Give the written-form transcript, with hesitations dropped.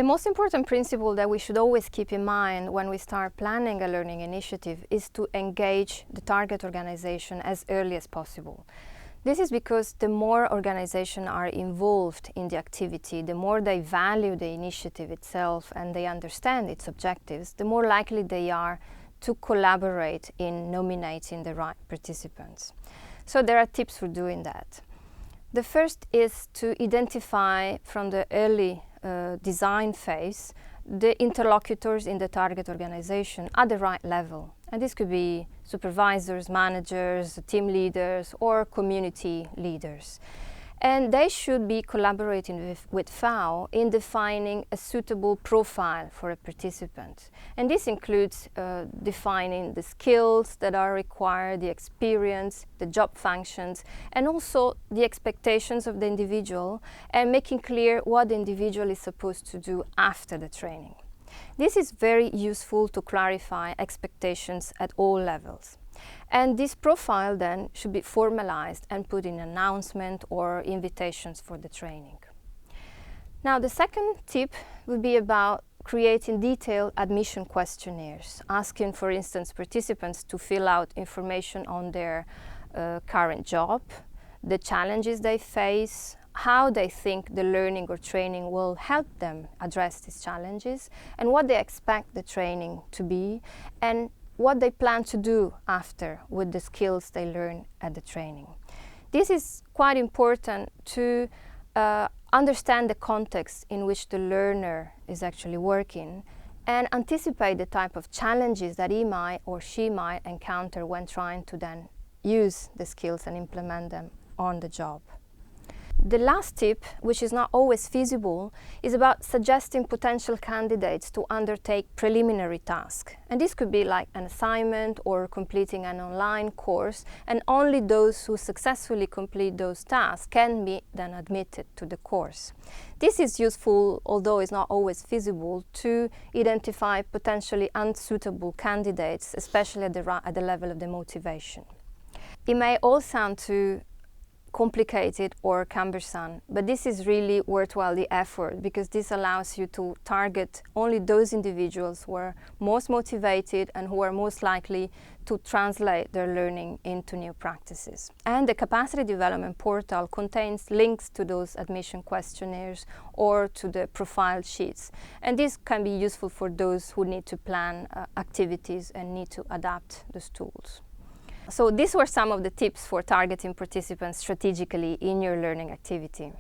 The most important principle that we should always keep in mind when we start planning a learning initiative is to engage the target organization as early as possible. This is because the more organizations are involved in the activity, the more they value the initiative itself and they understand its objectives, the more likely they are to collaborate in nominating the right participants. So there are tips for doing that. The first is to identify from the early design phase the interlocutors in the target organization at the right level. And this could be supervisors, managers, team leaders, or community leaders. And they should be collaborating with FAO in defining a suitable profile for a participant. And this includes defining the skills that are required, the experience, the job functions, and also the expectations of the individual, and making clear what the individual is supposed to do after the training. This is very useful to clarify expectations at all levels. And this profile then should be formalized and put in an announcement or invitations for the training. Now, the second tip would be about creating detailed admission questionnaires, asking, for instance, participants to fill out information on their current job, the challenges they face, how they think the learning or training will help them address these challenges, and what they expect the training to be, and what they plan to do after with the skills they learn at the training. This is quite important to understand the context in which the learner is actually working and anticipate the type of challenges that he might or she might encounter when trying to then use the skills and implement them on the job. The last tip, which is not always feasible, is about suggesting potential candidates to undertake preliminary tasks. And this could be like an assignment or completing an online course, and only those who successfully complete those tasks can be then admitted to the course. This is useful, although it's not always feasible, to identify potentially unsuitable candidates, especially at the level of the motivation. It may all sound too complicated or cumbersome, but this is really worthwhile the effort, because this allows you to target only those individuals who are most motivated and who are most likely to translate their learning into new practices. And the capacity development portal contains links to those admission questionnaires or to the profile sheets, and this can be useful for those who need to plan activities and need to adapt those tools. So these were some of the tips for targeting participants strategically in your learning activity.